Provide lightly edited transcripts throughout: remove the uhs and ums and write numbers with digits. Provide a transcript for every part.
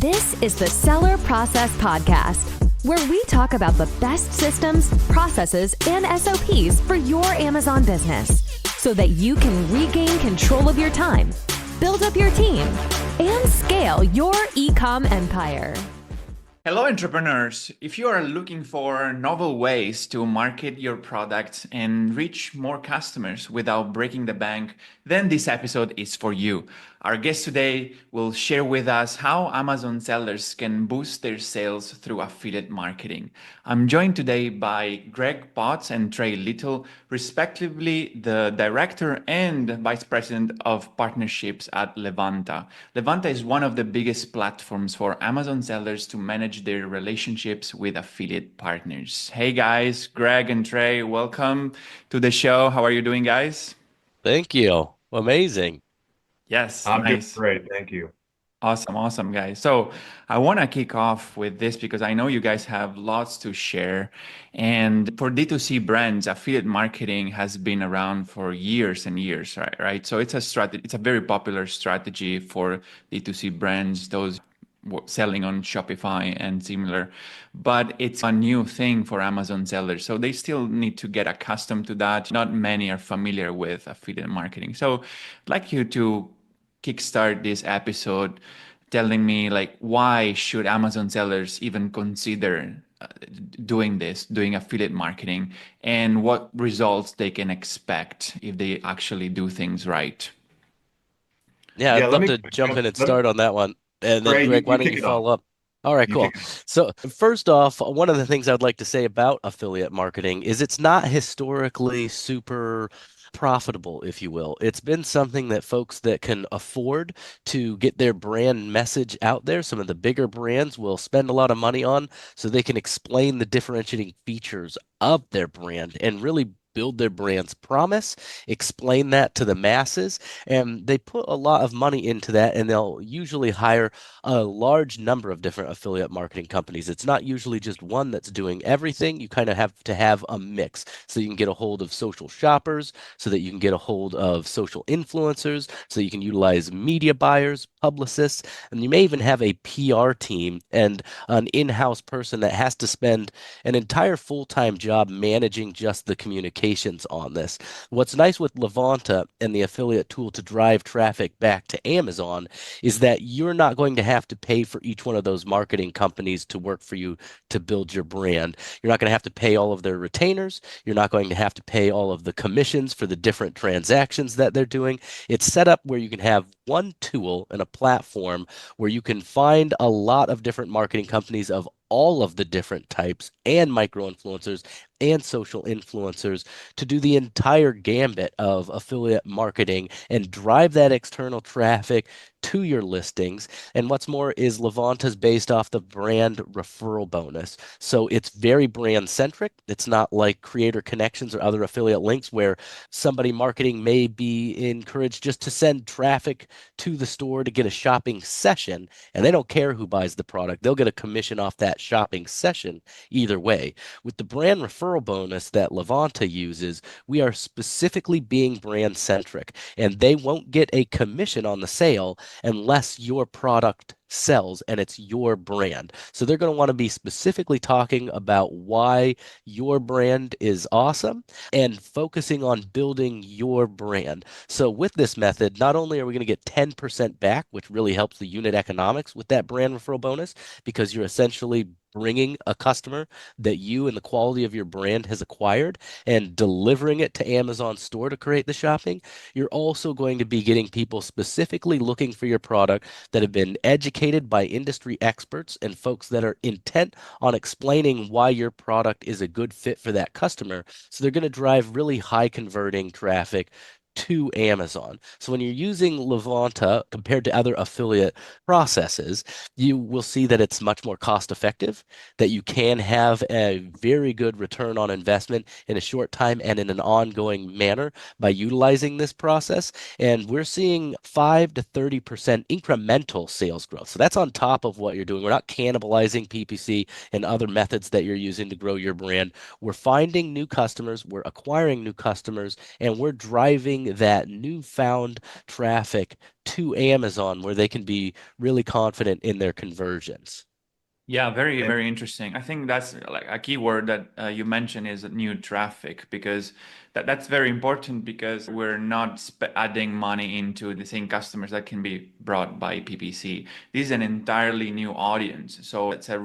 This is the Seller Process Podcast, where we talk about the best systems, processes, and SOPs for your Amazon business so that you can regain control of your time, build up your team, and scale your e-com empire. Hello, entrepreneurs. If you are looking for novel ways to market your product and reach more customers without breaking the bank, then this episode is for you. Our guest today will share with us how Amazon sellers can boost their sales through affiliate marketing. I'm joined today by Greg Potts and Trey Littell, respectively the Director and Vice President of Partnerships at Levanta. Levanta is one of the biggest platforms for Amazon sellers to manage their relationships with affiliate partners. Hey guys, Greg and Trey, welcome to the show. How are you doing, guys? Thank you. Amazing. Yes, I'm doing nice. great. Thank you. Awesome, guys. So I want to kick off with this because I know you guys have lots to share. And for D2C brands, affiliate marketing has been around for years and years, right? So it's a strategy, it's a very popular strategy for D2C brands, those selling on Shopify and similar, but it's a new thing for Amazon sellers. So they still need to get accustomed to that. Not many are familiar with affiliate marketing. So I'd like you to kickstart this episode telling me, like, why should Amazon sellers even consider doing affiliate marketing, and what results they can expect if they actually do things right? Yeah, Yeah, I'd love to jump in and start on that one. And then, Trey, Greg, why you don't kick you it off. follow up? All right, You cool. kick it off. So, first off, one of the things I'd like to say about affiliate marketing is it's not historically super profitable, if you will. It's been something that folks that can afford to get their brand message out there, some of the bigger brands will spend a lot of money on so they can explain the differentiating features of their brand and really build their brand's promise, explain that to the masses, and they put a lot of money into that, and they'll usually hire a large number of different affiliate marketing companies. It's not usually just one that's doing everything. You kind of have to have a mix so you can get a hold of social shoppers, so that you can get a hold of social influencers, so you can utilize media buyers, publicists, and you may even have a PR team and an in-house person that has to spend an entire full-time job managing just the communications on this. What's nice with Levanta and the affiliate tool to drive traffic back to Amazon is that you're not going to have to pay for each one of those marketing companies to work for you to build your brand. You're not going to have to pay all of their retainers. You're not going to have to pay all of the commissions for the different transactions that they're doing. It's set up where you can have one tool and a platform where you can find a lot of different marketing companies of all of the different types and micro influencers and social influencers to do the entire gambit of affiliate marketing and drive that external traffic to your listings. And what's more is Levanta's based off the brand referral bonus. So it's very brand centric. It's not like Creator Connections or other affiliate links where somebody marketing may be encouraged just to send traffic to the store to get a shopping session, and they don't care who buys the product. They'll get a commission off that shopping session either way. With the brand referral bonus that Levanta uses, we are specifically being brand centric, and they won't get a commission on the sale unless your product sells and it's your brand. So they're going to want to be specifically talking about why your brand is awesome and focusing on building your brand. So with this method, not only are we going to get 10% back, which really helps the unit economics with that brand referral bonus, because you're essentially bringing a customer that you and the quality of your brand has acquired and delivering it to Amazon store to create the shopping, you're also going to be getting people specifically looking for your product that have been educated by industry experts and folks that are intent on explaining why your product is a good fit for that customer. So they're going to drive really high converting traffic to Amazon. So when you're using Levanta compared to other affiliate processes, you will see that it's much more cost effective, that you can have a very good return on investment in a short time and in an ongoing manner by utilizing this process. And we're seeing 5 to 30% incremental sales growth. So that's on top of what you're doing. We're not cannibalizing PPC and other methods that you're using to grow your brand. We're finding new customers, we're acquiring new customers, and we're driving bring that newfound traffic to Amazon where they can be really confident in their conversions. Yeah, very, And very interesting. I think that's like a key word that you mentioned is new traffic, because that's very important, because we're not adding money into the same customers that can be brought by PPC. This is an entirely new audience. So it's a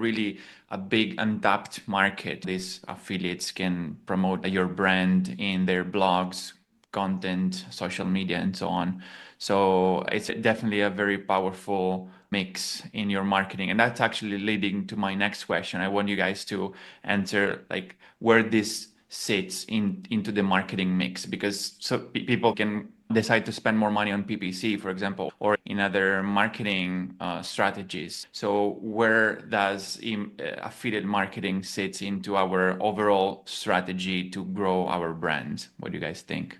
big untapped market. These affiliates can promote your brand in their blogs, content, social media, and so on. So it's definitely a very powerful mix in your marketing. And that's actually leading to my next question. I want you guys to answer like where this sits into the marketing mix, because so people can decide to spend more money on PPC, for example, or in other marketing strategies. So where does affiliate marketing sits into our overall strategy to grow our brand? What do you guys think?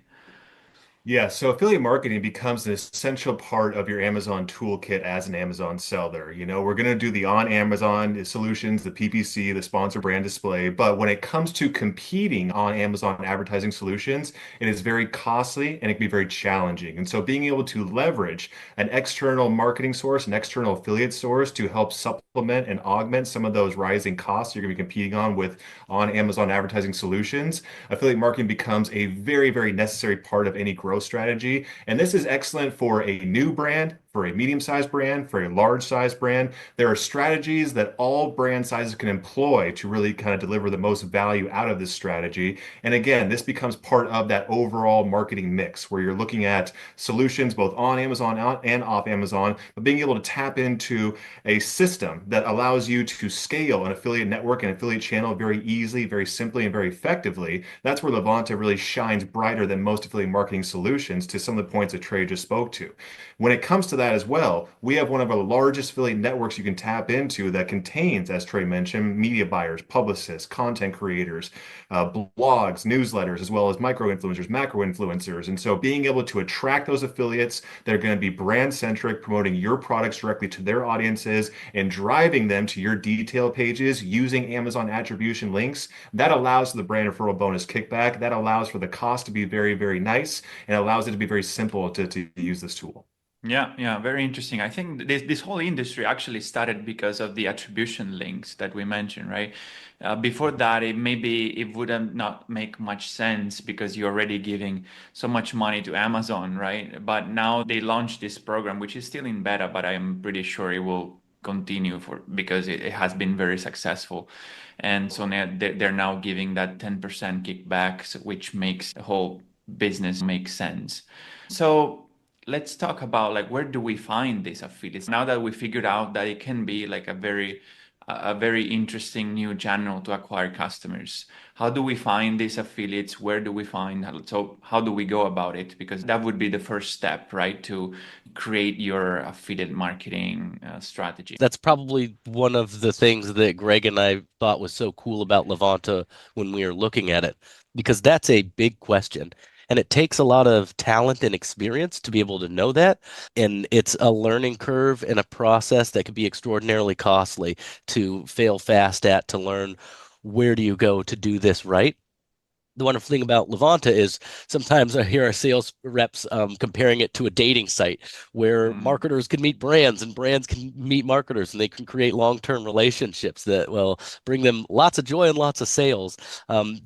Yeah, so affiliate marketing becomes an essential part of your Amazon toolkit as an Amazon seller. We're going to do the on Amazon solutions, the PPC, the sponsor brand display. But when it comes to competing on Amazon advertising solutions, it is very costly and it can be very challenging. And so being able to leverage an external marketing source, an external affiliate source to help supplement and augment some of those rising costs you're going to be competing on Amazon advertising solutions, affiliate marketing becomes a very, very necessary part of any growth strategy. And this is excellent for a new brand, for a medium-sized brand, for a large-sized brand. There are strategies that all brand sizes can employ to really kind of deliver the most value out of this strategy. And again, this becomes part of that overall marketing mix where you're looking at solutions both on Amazon and off Amazon, but being able to tap into a system that allows you to scale an affiliate network and affiliate channel very easily, very simply, and very effectively. That's where Levanta really shines brighter than most affiliate marketing solutions, to some of the points that Trey just spoke to. When it comes to that as well, we have one of our largest affiliate networks you can tap into that contains, as Trey mentioned, media buyers, publicists, content creators, blogs, newsletters, as well as micro influencers, macro influencers. And so being able to attract those affiliates that are going to be brand centric, promoting your products directly to their audiences and driving them to your detail pages using Amazon attribution links, that allows for the brand referral bonus kickback. That allows for the cost to be very, very nice, and allows it to be very simple to use this tool. Yeah, yeah, very interesting. I think this whole industry actually started because of the attribution links that we mentioned, right? Before that, it wouldn't not make much sense because you're already giving so much money to Amazon, right? But now they launched this program, which is still in beta, but I'm pretty sure it will continue because it has been very successful. And so now they're now giving that 10% kickback, which makes the whole business make sense. So let's talk about like where do we find these affiliates now that we figured out that it can be like a very interesting new channel to acquire customers. How do we find these affiliates? Where do we find? So how do we go about it? Because that would be the first step, right? To create your affiliate marketing strategy. That's probably one of the things that Greg and I thought was so cool about Levanta when we were looking at it, because that's a big question. And it takes a lot of talent and experience to be able to know that. And it's a learning curve and a process that can be extraordinarily costly to fail fast at, to learn where do you go to do this right. The wonderful thing about Levanta is sometimes I hear our sales reps comparing it to a dating site where marketers can meet brands and brands can meet marketers, and they can create long-term relationships that will bring them lots of joy and lots of sales.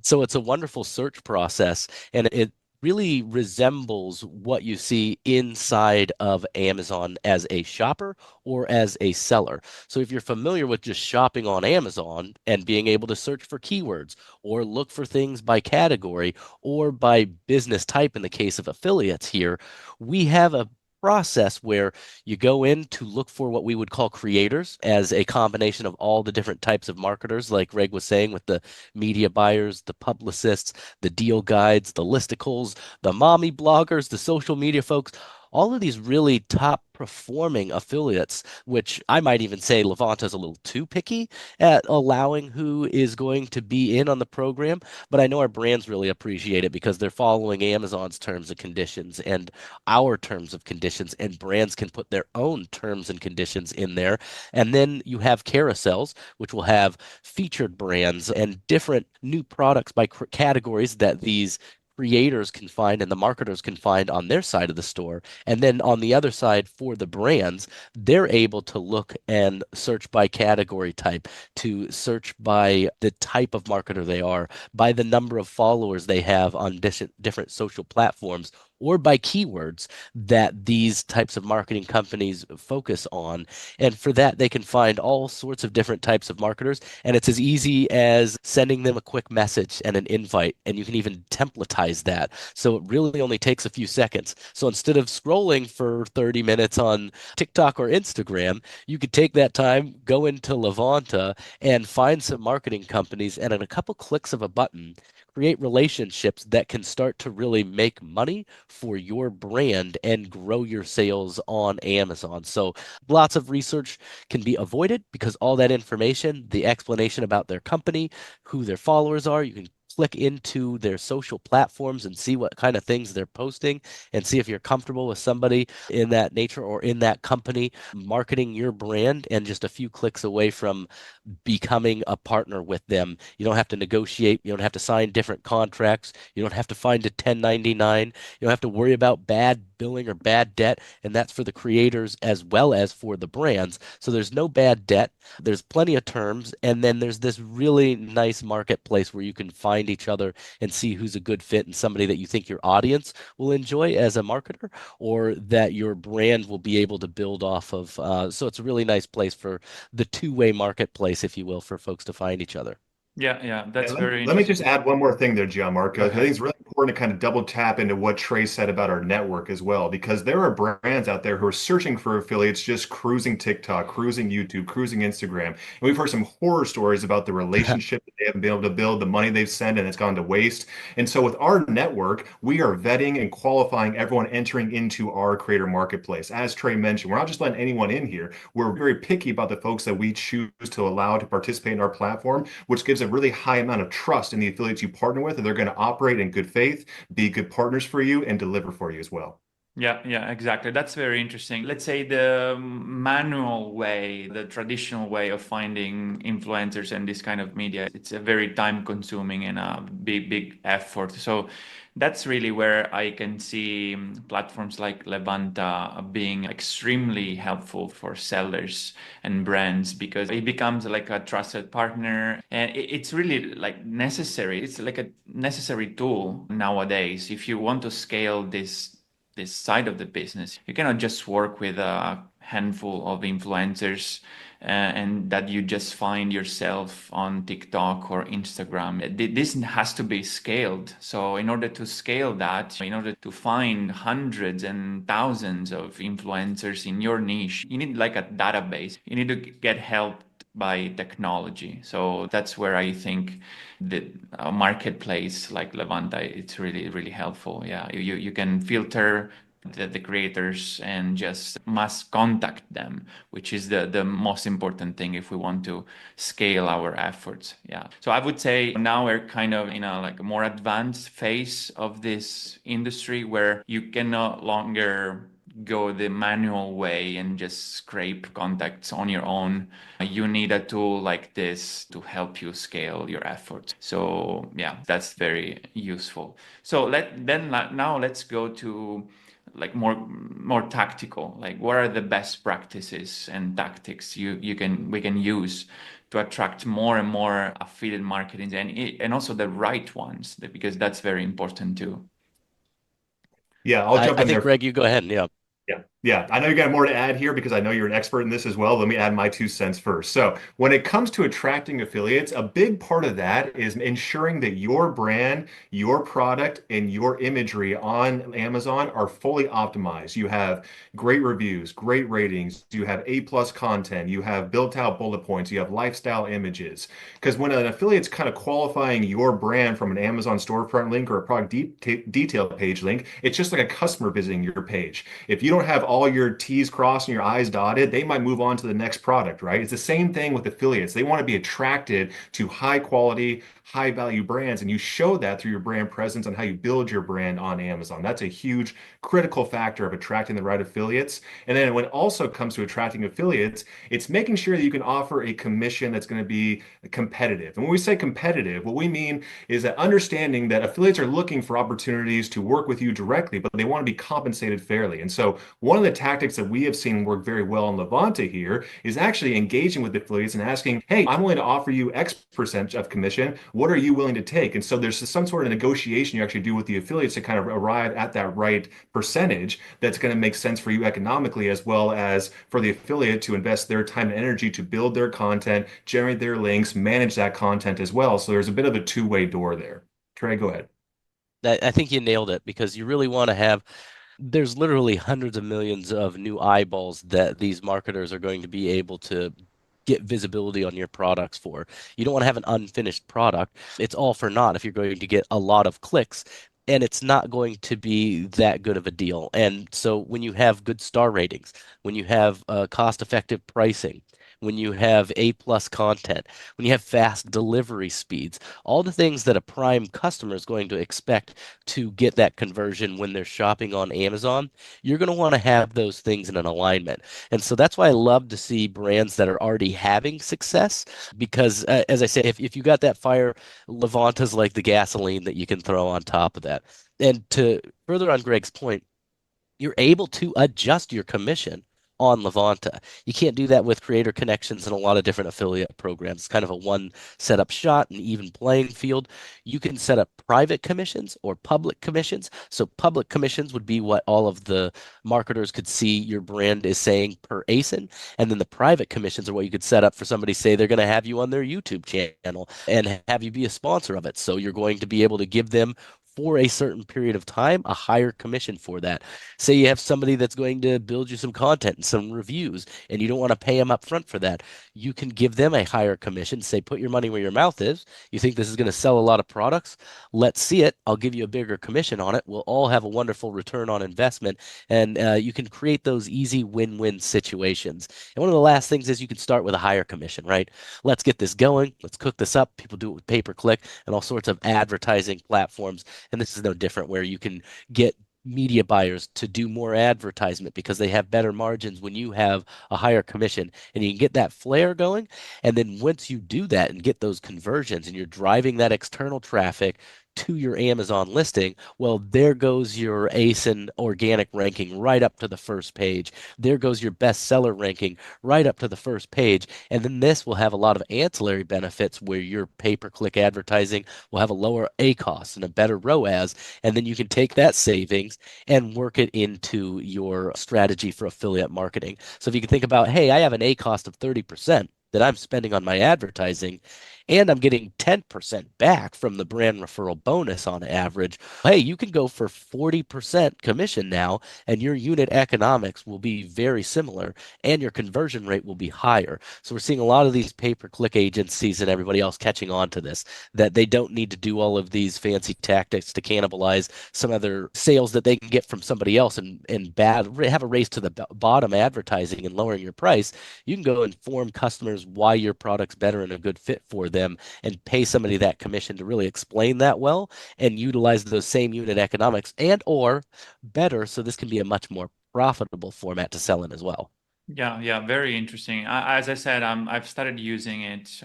So it's a wonderful search process, and it really resembles what you see inside of Amazon as a shopper or as a seller. So if you're familiar with just shopping on Amazon and being able to search for keywords or look for things by category or by business type in the case of affiliates here, we have a process where you go in to look for what we would call creators as a combination of all the different types of marketers, like Greg was saying, with the media buyers, the publicists, the deal guides, the listicles, the mommy bloggers, the social media folks, all of these really top performing affiliates, which I might even say Levanta is a little too picky at allowing who is going to be in on the program. But I know our brands really appreciate it because they're following Amazon's terms and conditions and our terms of conditions, and brands can put their own terms and conditions in there. And then you have carousels, which will have featured brands and different new products by categories that these creators can find and the marketers can find on their side of the store. And then on the other side, for the brands, they're able to look and search by category type, to search by the type of marketer they are, by the number of followers they have on different social platforms, or by keywords that these types of marketing companies focus on. And for that, they can find all sorts of different types of marketers. And it's as easy as sending them a quick message and an invite. And you can even templatize that. So it really only takes a few seconds. So instead of scrolling for 30 minutes on TikTok or Instagram, you could take that time, go into Levanta, and find some marketing companies, and in a couple clicks of a button, create relationships that can start to really make money for your brand and grow your sales on Amazon. So lots of research can be avoided because all that information, the explanation about their company, who their followers are, you can click into their social platforms and see what kind of things they're posting and see if you're comfortable with somebody in that nature or in that company marketing your brand, and just a few clicks away from becoming a partner with them. You don't have to negotiate. You don't have to sign different contracts. You don't have to find a 1099. You don't have to worry about bad billing or bad debt. And that's for the creators as well as for the brands. So there's no bad debt. There's plenty of terms. And then there's this really nice marketplace where you can find each other and see who's a good fit and somebody that you think your audience will enjoy as a marketer, or that your brand will be able to build off of. So it's a really nice place for the two-way marketplace, if you will, for folks to find each other. Yeah, Yeah, that's very let me just interesting. add one more thing there, Go Gianmarco. I think ahead. it's really important to kind of double tap into what Trey said about our network as well, because there are brands out there who are searching for affiliates, just cruising TikTok, cruising YouTube, cruising Instagram. And we've heard some horror stories about the relationship that they haven't been able to build, the money they've sent, and it's gone to waste. And so with our network, we are vetting and qualifying everyone entering into our creator marketplace. As Trey mentioned, we're not just letting anyone in here. We're very picky about the folks that we choose to allow to participate in our platform, which gives a really high amount of trust in the affiliates you partner with, and they're going to operate in good faith, be good partners for you, and deliver for you as well. Yeah, exactly. That's very interesting. Let's say the manual way, the traditional way of finding influencers and this kind of media, it's a very time consuming and a big effort. So that's really where I can see platforms like Levanta being extremely helpful for sellers and brands, because it becomes like a trusted partner, and it's really like necessary. It's like a necessary tool nowadays if you want to scale this side of the business. You cannot just work with a handful of influencers and that you just find yourself on TikTok or Instagram. This has to be scaled. So in order to scale that, in order to find hundreds and thousands of influencers in your niche, you need like a database. You need to get help by technology. So that's where I think the marketplace like Levanta, it's really helpful. Yeah, you can filter the creators and just mass contact them, which is the most important thing if we want to scale our efforts. Yeah. So I would say now we're kind of in a like a more advanced phase of this industry where you can no longer go the manual way and just scrape contacts on your own. You need a tool like this to help you scale your efforts. So yeah, that's very useful. So now let's go to like more tactical. Like what are the best practices and tactics we can use to attract more and more affiliate marketing, and also the right ones, because that's very important too. Yeah, I'll jump I in think, there. Greg, you go ahead. And yeah. Yeah. I know you got more to add here because I know you're an expert in this as well. Let me add my 2 cents first. So, when it comes to attracting affiliates, a big part of that is ensuring that your brand, your product, and your imagery on Amazon are fully optimized. You have great reviews, great ratings, you have A+ content, you have built out bullet points, you have lifestyle images. Because when an affiliate's kind of qualifying your brand from an Amazon storefront link or a product detail page link, it's just like a customer visiting your page. If you don't have all your T's crossed and your I's dotted, they might move on to the next product, right? It's the same thing with affiliates. They want to be attracted to high quality, high value brands, and you show that through your brand presence and how you build your brand on Amazon. That's a huge critical factor of attracting the right affiliates. And then when it also comes to attracting affiliates, it's making sure that you can offer a commission that's going to be competitive. And when we say competitive, what we mean is that understanding that affiliates are looking for opportunities to work with you directly, but they want to be compensated fairly. And so one of the tactics that we have seen work very well in Levanta here is actually engaging with affiliates and asking, hey, I'm willing to offer you X percent of commission. What are you willing to take? And so there's some sort of negotiation you actually do with the affiliates to kind of arrive at that right percentage that's going to make sense for you economically, as well as for the affiliate to invest their time and energy to build their content, generate their links, manage that content as well. So there's a bit of a two-way door there. Trey, go ahead. I think you nailed it because you really want to have there's literally hundreds of millions of new eyeballs that these marketers are going to be able to get visibility on your products for. You don't want to have an unfinished product. It's all for naught if you're going to get a lot of clicks. And it's not going to be that good of a deal. And so when you have good star ratings, when you have cost-effective pricing, when you have A+ content, when you have fast delivery speeds, all the things that a prime customer is going to expect to get that conversion when they're shopping on Amazon, you're going to want to have those things in an alignment. And so that's why I love to see brands that are already having success because, as I say, if you got that fire, Levanta's like the gasoline that you can throw on top of that. And to further on Greg's point, you're able to adjust your commission on Levanta. You can't do that with creator connections and a lot of different affiliate programs. It's kind of a one setup shot, an even playing field. You can set up private commissions or public commissions. So public commissions would be what all of the marketers could see your brand is saying per ASIN. And then the private commissions are what you could set up for somebody say they're going to have you on their YouTube channel and have you be a sponsor of it. So you're going to be able to give them for a certain period of time, a higher commission for that. Say you have somebody that's going to build you some content and some reviews, and you don't want to pay them up front for that. You can give them a higher commission. Say, put your money where your mouth is. You think this is going to sell a lot of products? Let's see it. I'll give you a bigger commission on it. We'll all have a wonderful return on investment, and you can create those easy win-win situations. And one of the last things is you can start with a higher commission, right? Let's get this going. Let's cook this up. People do it with pay-per-click and all sorts of advertising platforms. And this is no different where you can get media buyers to do more advertisement because they have better margins when you have a higher commission and you can get that flare going. And then once you do that and get those conversions and you're driving that external traffic to your Amazon listing, well, there goes your ASIN organic ranking right up to the first page. There goes your bestseller ranking right up to the first page. And then this will have a lot of ancillary benefits where your pay-per-click advertising will have a lower ACoS and a better ROAS. And then you can take that savings and work it into your strategy for affiliate marketing. So if you can think about, hey, I have an ACoS of 30% that I'm spending on my advertising, and I'm getting 10% back from the brand referral bonus on average. Hey, you can go for 40% commission now, and your unit economics will be very similar, and your conversion rate will be higher. So we're seeing a lot of these pay-per-click agencies and everybody else catching on to this, that they don't need to do all of these fancy tactics to cannibalize some other sales that they can get from somebody else and have a race to the bottom advertising and lowering your price. You can go inform customers why your product's better and a good fit for them and pay somebody that commission to really explain that well and utilize those same unit economics and or better, so this can be a much more profitable format to sell in as well. Yeah, very interesting. As I said, I've started using it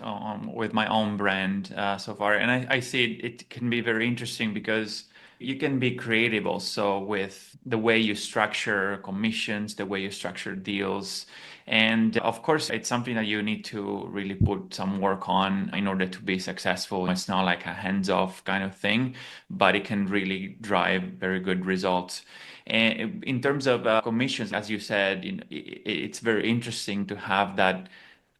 with my own brand so far, and I see it can be very interesting because you can be creative also with the way you structure commissions, the way you structure deals. And of course, it's something that you need to really put some work on in order to be successful. It's not like a hands-off kind of thing, but it can really drive very good results. And in terms of commissions, as you said, it's very interesting to have that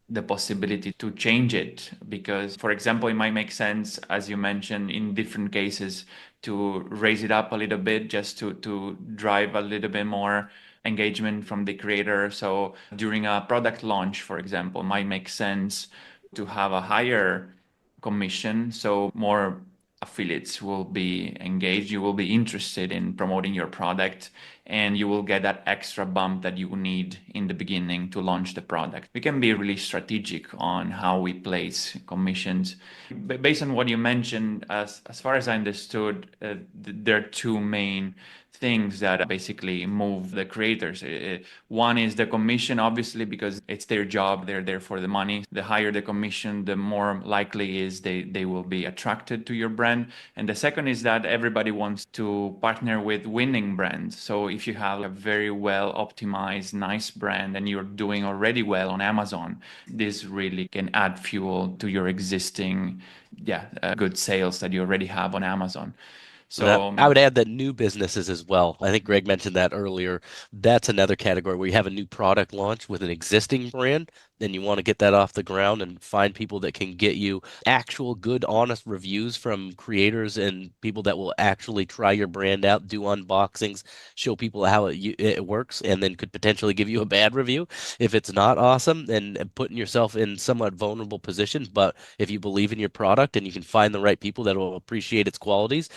the possibility to change it because, for example, it might make sense, as you mentioned, in different cases to raise it up a little bit just to drive a little bit more engagement from the creator. So during a product launch, for example, it might make sense to have a higher commission so more affiliates will be engaged, you will be interested in promoting your product, and you will get that extra bump that you need in the beginning to launch the product. We can be really strategic on how we place commissions. Based on what you mentioned, as far as I understood, there are two main things that basically move the creators. One is the commission, obviously, because it's their job, they're there for the money. The higher the commission, the more likely is they will be attracted to your brand. And the second is that everybody wants to partner with winning brands. So if you have a very well optimized, nice brand and you're doing already well on Amazon, this really can add fuel to your existing good sales that you already have on Amazon. So I would add that new businesses as well. I think Greg mentioned that earlier. That's another category where you have a new product launch with an existing brand, then you want to get that off the ground and find people that can get you actual good, honest reviews from creators and people that will actually try your brand out, do unboxings, show people how it works, and then could potentially give you a bad review if it's not awesome, and putting yourself in somewhat vulnerable positions. But if you believe in your product and you can find the right people that will appreciate its qualities,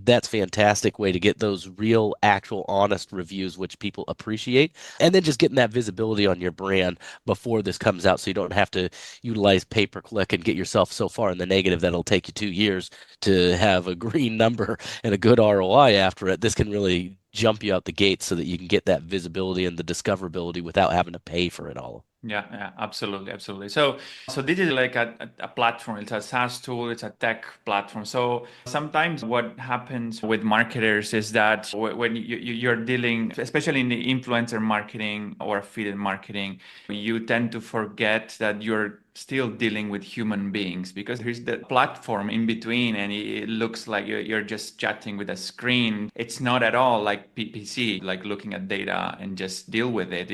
that's fantastic way to get those real, actual, honest reviews, which people appreciate. And then just getting that visibility on your brand before this comes out so you don't have to utilize pay-per-click and get yourself so far in the negative that it'll take you 2 years to have a green number and a good ROI after it. This can really jump you out the gate so that you can get that visibility and the discoverability without having to pay for it all. Yeah, absolutely, absolutely. So this is like a platform. It's a SaaS tool. It's a tech platform. So sometimes what happens with marketers is that when you're dealing, especially in the influencer marketing or affiliate marketing, you tend to forget that you're still dealing with human beings because there's the platform in between and it looks like you're just chatting with a screen. It's not at all like PPC, like looking at data and just deal with it.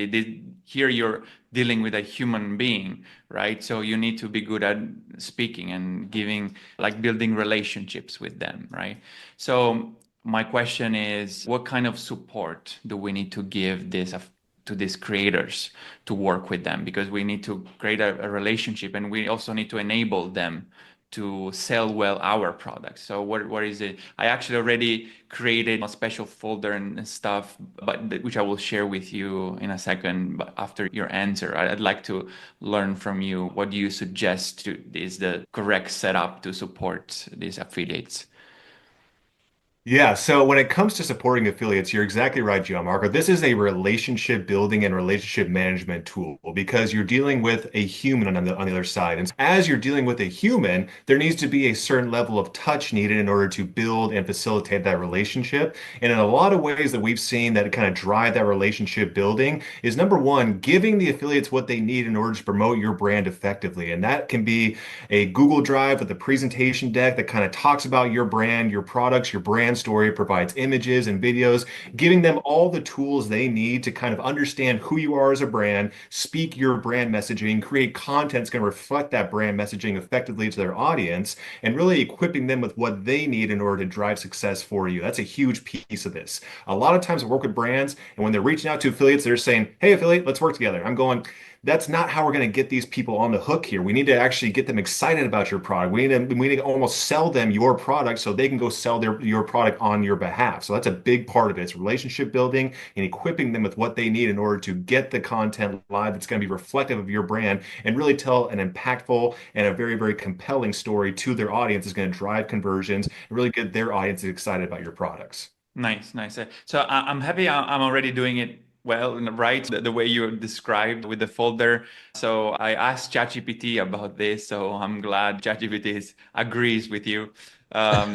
Here you're dealing with a human being, right? So you need to be good at speaking and giving, like building relationships with them, right? So my question is, what kind of support do we need to give to these creators to work with them? Because we need to create a relationship and we also need to enable them to sell well our products. So what is it? I actually already created a special folder and stuff, but which I will share with you in a second. But after your answer, I'd like to learn from you. What do you suggest is the correct setup to support these affiliates? Yeah, so when it comes to supporting affiliates, you're exactly right, Gianmarco. This is a relationship building and relationship management tool because you're dealing with a human on the other side. And as you're dealing with a human, there needs to be a certain level of touch needed in order to build and facilitate that relationship. And in a lot of ways that we've seen that kind of drive that relationship building is number one, giving the affiliates what they need in order to promote your brand effectively. And that can be a Google Drive with a presentation deck that kind of talks about your brand, your products, your brand story, provides images and videos, giving them all the tools they need to kind of understand who you are as a brand, speak your brand messaging, create content that's going to reflect that brand messaging effectively to their audience, and really equipping them with what they need in order to drive success for you. That's a huge piece of this. A lot of times I work with brands, and when they're reaching out to affiliates, they're saying, "Hey, affiliate, let's work together." I'm going, that's not how we're going to get these people on the hook here. We need to actually get them excited about your product. We need to almost sell them your product so they can go sell your product on your behalf. So that's a big part of it. It's relationship building and equipping them with what they need in order to get the content live that's going to be reflective of your brand and really tell an impactful and a very, very compelling story to their audience is going to drive conversions and really get their audience excited about your products. Nice, nice. So I'm happy I'm already doing it well and right the way you described with the folder. So I asked ChatGPT about this, so I'm glad ChatGPT agrees with you. Um,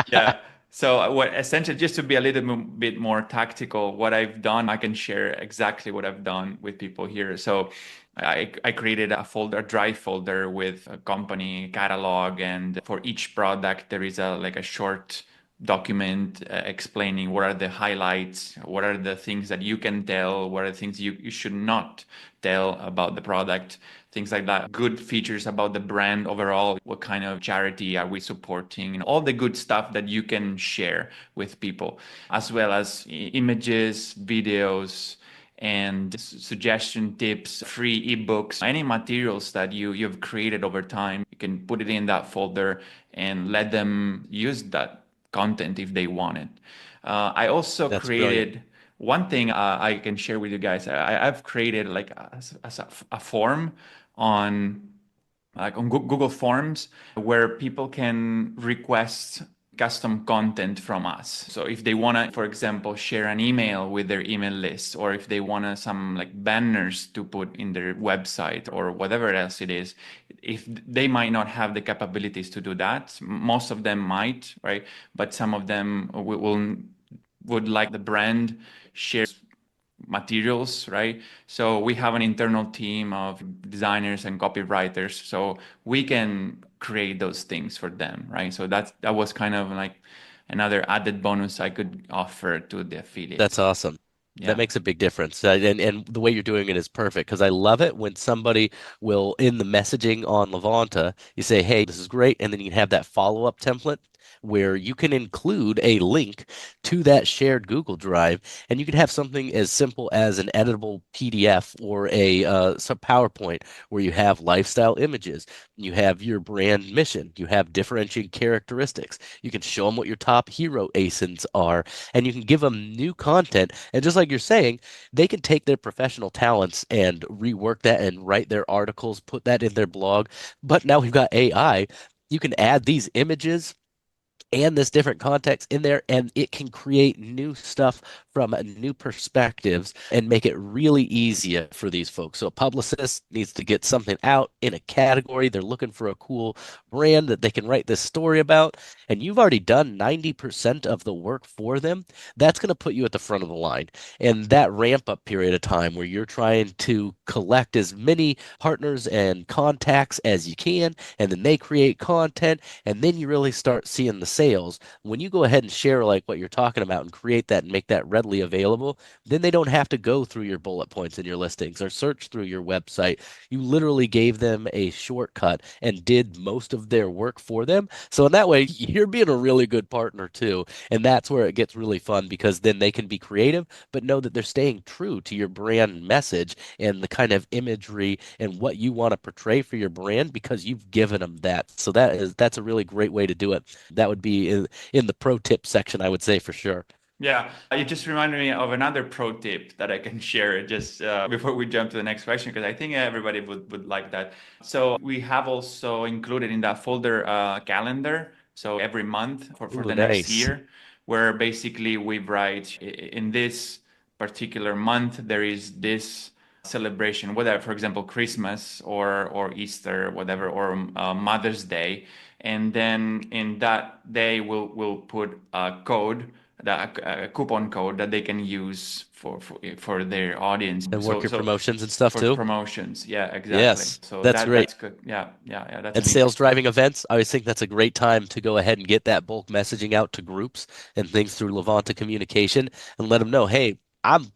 yeah. So what essentially, just to be a little bit more tactical, what I've done, I can share exactly what I've done with people here. So I created a folder, a drive folder with a company catalog, and for each product there is a short document explaining what are the highlights, what are the things that you can tell, what are the things you should not tell about the product, things like that. Good features about the brand overall, what kind of charity are we supporting, and all the good stuff that you can share with people, as well as images, videos, and suggestion tips, free ebooks, any materials that you've created over time. You can put it in that folder and let them use that content if they want it. I also That's brilliant. created one thing I can share with you guys, I've created like a form on on Google Forms where people can request custom content from us. So if they want to, for example, share an email with their email list, or if they want to some like banners to put in their website or whatever else it is, if they might not have the capabilities to do that, most of them might, right? But some of them would like the brand share materials, right? So we have an internal team of designers and copywriters, so we can create those things for them, right? So that was kind of like another added bonus I could offer to the That's affiliates. awesome. That Yeah. makes a big difference. And the way you're doing it is perfect because I love it when somebody will, in the messaging on Levanta, you say, hey, this is great. And then you can have that follow-up template where you can include a link to that shared Google Drive. And you can have something as simple as an editable PDF or some PowerPoint where you have lifestyle images, you have your brand mission, you have differentiating characteristics. You can show them what your top hero ASINs are and you can give them new content. And just like you're saying, they can take their professional talents and rework that and write their articles, put that in their blog. But now we've got AI. You can add these images and this different context in there, and it can create new stuff from new perspectives and make it really easier for these folks. So a publicist needs to get something out in a category. They're looking for a cool brand that they can write this story about, and you've already done 90% of the work for them. That's going to put you at the front of the line. And that ramp up period of time where you're trying to collect as many partners and contacts as you can, and then they create content, and then you really start seeing the sales. When you go ahead and share like what you're talking about and create that and make that readily available, then they don't have to go through your bullet points in your listings or search through your website. You literally gave them a shortcut and did most of their work for them. So in that way, you're being a really good partner too. And that's where it gets really fun because then they can be creative, but know that they're staying true to your brand message and the kind of imagery and what you want to portray for your brand because you've given them that. So that's a really great way to do it. That would be in the pro tip section, I would say for sure. Yeah, you just reminded me of another pro tip that I can share just before we jump to the next question, because I think everybody would like that. So we have also included in that folder a calendar. So every month for Ooh, the next nice. year, where basically we write in this particular month, there is this celebration, whether, for example, Christmas or Easter, whatever, or Mother's Day. And then in that day, we'll put a code, a coupon code that they can use for their audience. And work your So promotions and stuff for too. promotions, yeah, exactly. Yes, So that's great. that's good. Yeah, that's And an sales interesting. driving events, I always think that's a great time to go ahead and get that bulk messaging out to groups and things through Levanta communication and let them know, hey,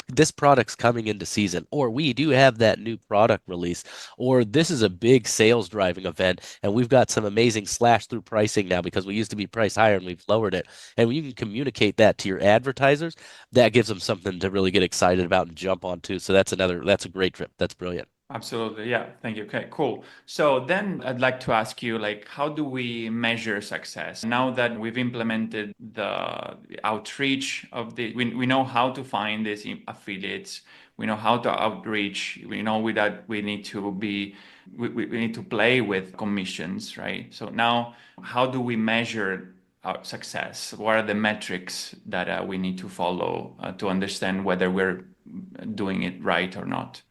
this product's coming into season, or we do have that new product release, or this is a big sales driving event, and we've got some amazing slash through pricing now because we used to be priced higher and we've lowered it. And when you can communicate that to your advertisers, that gives them something to really get excited about and jump on to. So that's a great trip. That's brilliant. Absolutely. Yeah. Thank you. Okay, cool. So then I'd like to ask you, like, how do we measure success? Now that we've implemented the outreach of we know how to find these affiliates. We know how to outreach. We know that we need to we need to play with commissions, right? So now, how do we measure our success? What are the metrics that we need to follow to understand whether we're doing it right or not?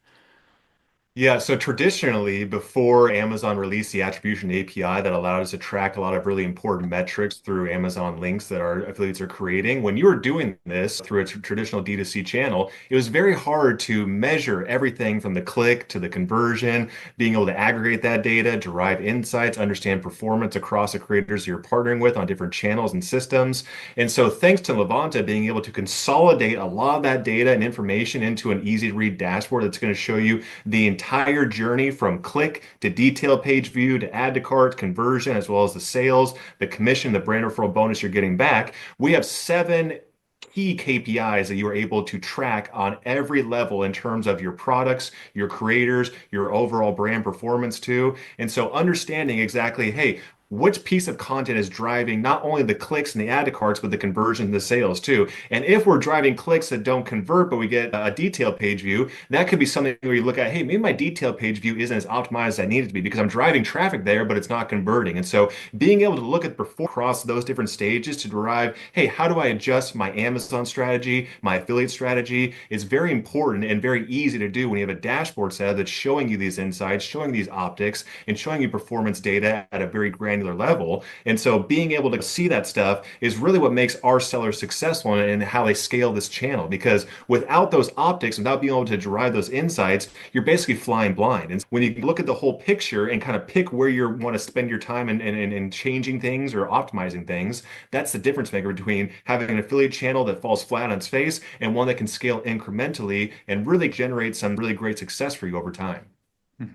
Yeah, so traditionally, before Amazon released the attribution API that allowed us to track a lot of really important metrics through Amazon links that our affiliates are creating, when you were doing this through a traditional D2C channel, it was very hard to measure everything from the click to the conversion, being able to aggregate that data, derive insights, understand performance across the creators you're partnering with on different channels and systems. And so, thanks to Levanta being able to consolidate a lot of that data and information into an easy to read dashboard that's going to show you the entire journey from click to detail page view to add to cart conversion, as well as the sales, the commission, the brand referral bonus you're getting back. We have 7 key KPIs that you are able to track on every level in terms of your products, your creators, your overall brand performance too. And so understanding exactly, hey, which piece of content is driving not only the clicks and the add to carts, but the conversion, the sales too. And if we're driving clicks that don't convert, but we get a detailed page view, that could be something where you look at, hey, maybe my detailed page view isn't as optimized as I need it to be because I'm driving traffic there, but it's not converting. And so being able to look at performance across those different stages to derive, hey, how do I adjust my Amazon strategy, my affiliate strategy is very important and very easy to do when you have a dashboard set that's showing you these insights, showing these optics, and showing you performance data at a very granular level. And so being able to see that stuff is really what makes our sellers successful in how they scale this channel. Because without those optics, without being able to derive those insights, you're basically flying blind. And when you look at the whole picture and kind of pick where you want to spend your time in changing things or optimizing things, that's the difference maker between having an affiliate channel that falls flat on its face and one that can scale incrementally and really generate some really great success for you over time.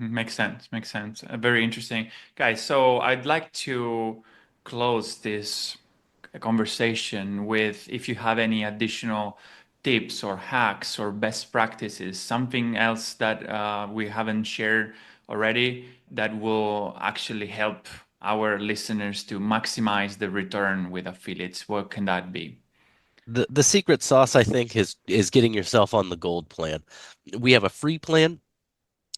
Makes sense. Makes sense. Very interesting. Guys, so I'd like to close this conversation with if you have any additional tips or hacks or best practices, something else that we haven't shared already that will actually help our listeners to maximize the return with affiliates. What can that be? The secret sauce, I think, is getting yourself on the gold plan. We have a free plan.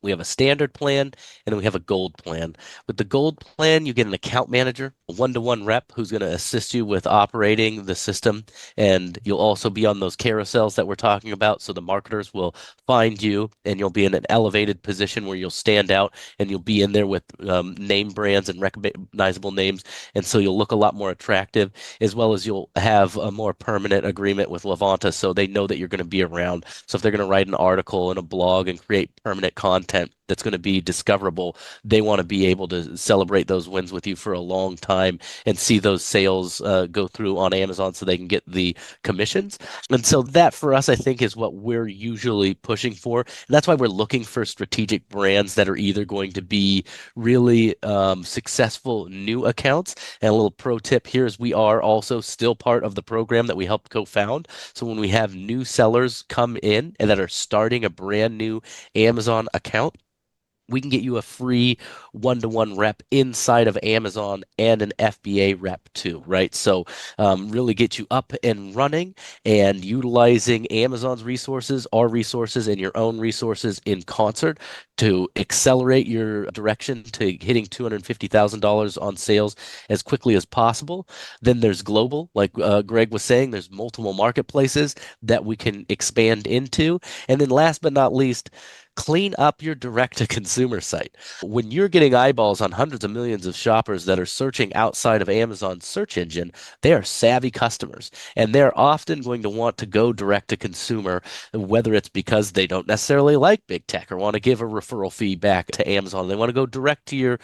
We have a standard plan, and then we have a gold plan. With the gold plan, you get an account manager, a one-to-one rep who's going to assist you with operating the system. And you'll also be on those carousels that we're talking about. So the marketers will find you, and you'll be in an elevated position where you'll stand out, and you'll be in there with name brands and recognizable names. And so you'll look a lot more attractive, as well as you'll have a more permanent agreement with Levanta. So they know that you're going to be around. So if they're going to write an article and a blog and create permanent content that's going to be discoverable, they want to be able to celebrate those wins with you for a long time and see those sales go through on Amazon so they can get the commissions. And so that for us, I think, is what we're usually pushing for. And that's why we're looking for strategic brands that are either going to be really successful new accounts. And a little pro tip here is we are also still part of the program that we helped co-found. So when we have new sellers come in and that are starting a brand new Amazon account, we can get you a free one-to-one rep inside of Amazon and an FBA rep too, right? So really get you up and running and utilizing Amazon's resources, our resources, and your own resources in concert to accelerate your direction to hitting $250,000 on sales as quickly as possible. Then there's global, like Greg was saying, there's multiple marketplaces that we can expand into. And then last but not least, clean up your direct to consumer site. When you're getting eyeballs on hundreds of millions of shoppers that are searching outside of Amazon's search engine, they are savvy customers and they're often going to want to go direct to consumer, whether it's because they don't necessarily like big tech or want to give a referral fee back to Amazon. They want to go direct to your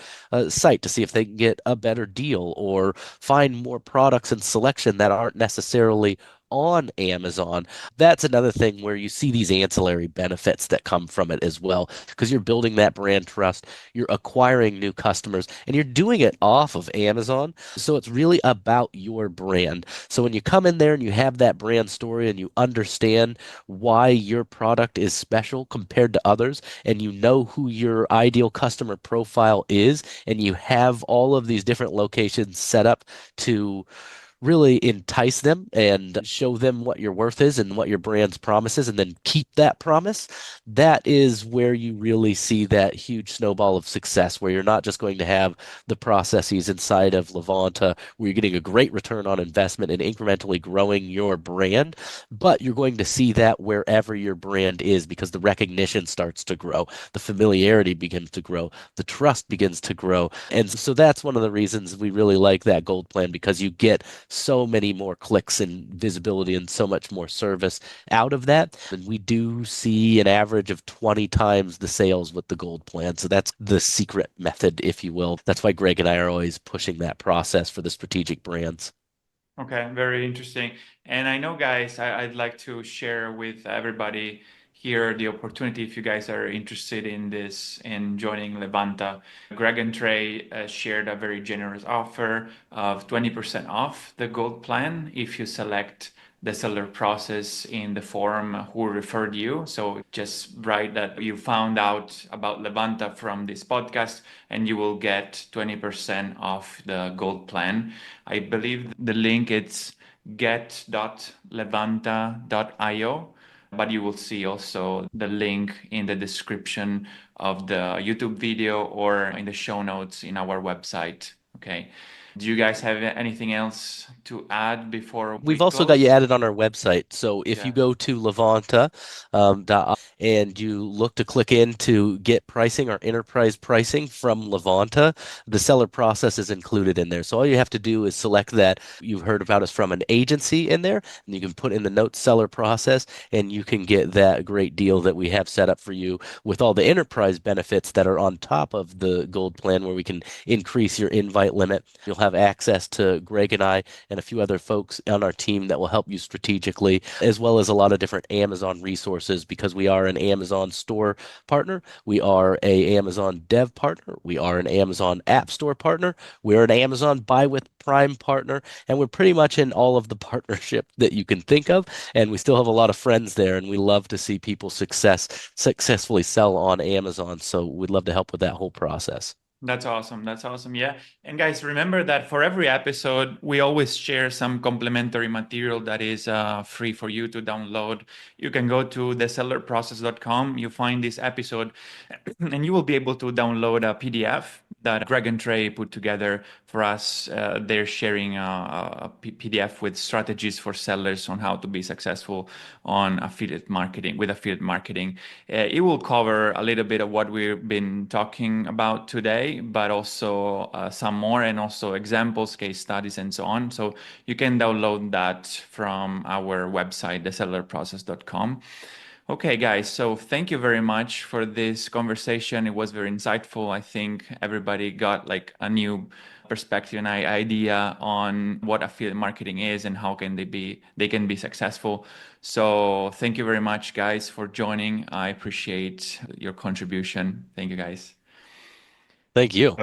site to see if they can get a better deal or find more products and selection that aren't necessarily on Amazon. That's another thing where you see these ancillary benefits that come from it as well, because you're building that brand trust, you're acquiring new customers, and you're doing it off of Amazon. So it's really about your brand. So when you come in there and you have that brand story and you understand why your product is special compared to others, and you know who your ideal customer profile is, and you have all of these different locations set up to really entice them and show them what your worth is and what your brand's promise is, and then keep that promise. That is where you really see that huge snowball of success, where you're not just going to have the processes inside of Levanta where you're getting a great return on investment and incrementally growing your brand, but you're going to see that wherever your brand is, because the recognition starts to grow, the familiarity begins to grow, the trust begins to grow. And so that's one of the reasons we really like that gold plan, because you get so many more clicks and visibility and so much more service out of that. And we do see an average of 20 times the sales with the gold plan. So that's the secret method, if you will. That's why Greg and I are always pushing that process for the strategic brands. Okay, very interesting. And I know, guys, I'd like to share with everybody here the opportunity if you guys are interested in this in joining Levanta. Greg and Trey shared a very generous offer of 20% off the gold plan if you select the seller process in the form who referred you. So just write that you found out about Levanta from this podcast and you will get 20% off the gold plan. I believe the link it's get.levanta.io, but you will see also the link in the description of the YouTube video or in the show notes in our wwebsite. Okay. Do you guys have anything else to add before we We've also got you close? added on our website. So if you Yeah. go to Levanta and you look to click in to get pricing or enterprise pricing from Levanta, the seller process is included in there. So all you have to do is select that you've heard about us from an agency in there, and you can put in the note seller process, and you can get that great deal that we have set up for you with all the enterprise benefits that are on top of the gold plan, where we can increase your invite limit. You'll have access to Greg and I and a few other folks on our team that will help you strategically, as well as a lot of different Amazon resources, because we are an Amazon store partner. We are a Amazon dev partner. We are an Amazon app store partner. We're an Amazon buy with Prime partner, and we're pretty much in all of the partnership that you can think of. And we still have a lot of friends there, and we love to see people successfully sell on Amazon. So we'd love to help with that whole process. That's awesome. That's awesome. Yeah. And guys, remember that for every episode, we always share some complimentary material that is free for you to download. You can go to thesellerprocess.com. You find this episode and you will be able to download a PDF that Greg and Trey put together for us. They're sharing a PDF with strategies for sellers on how to be successful on affiliate marketing with affiliate marketing. It will cover a little bit of what we've been talking about today, but also some more, and also examples, case studies, and so on. So you can download that from our website, thesellerprocess.com. Okay, guys, so thank you very much for this conversation. It was very insightful. I think everybody got like a new perspective and idea on what affiliate marketing is and how can they can be successful. So thank you very much, guys, for joining. I appreciate your contribution. Thank you, guys. Thank you.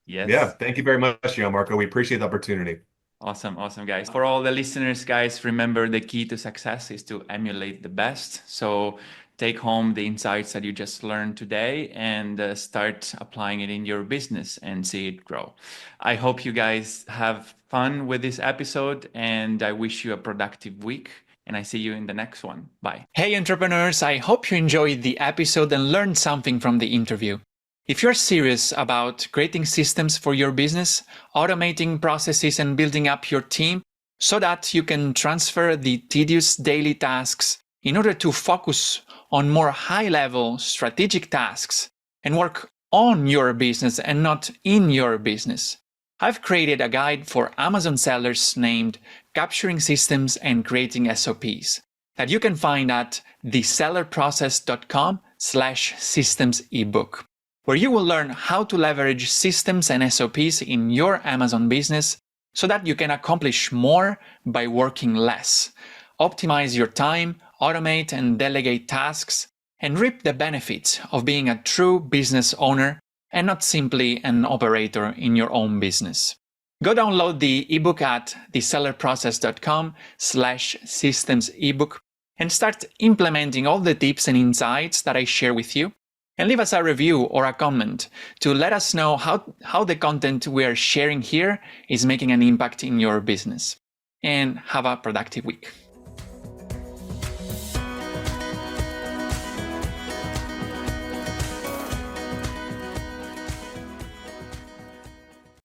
Yes. Yeah, thank you very much, Gianmarco. We appreciate the opportunity. Awesome, awesome, guys. For all the listeners, guys, remember the key to success is to emulate the best. So take home the insights that you just learned today and start applying it in your business and see it grow. I hope you guys have fun with this episode, and I wish you a productive week. And I see you in the next one. Bye. Hey, entrepreneurs. I hope you enjoyed the episode and learned something from the interview. If you're serious about creating systems for your business, automating processes and building up your team so that you can transfer the tedious daily tasks in order to focus on more high-level strategic tasks and work on your business and not in your business, I've created a guide for Amazon sellers named Capturing Systems and Creating SOPs that you can find at thesellerprocess.com/systems ebook, where you will learn how to leverage systems and SOPs in your Amazon business so that you can accomplish more by working less, optimize your time, automate and delegate tasks, and reap the benefits of being a true business owner and not simply an operator in your own business. Go download the ebook at thesellerprocess.com/systems ebook and start implementing all the tips and insights that I share with you. And leave us a review or a comment to let us know how the content we are sharing here is making an impact in your business. And have a productive week.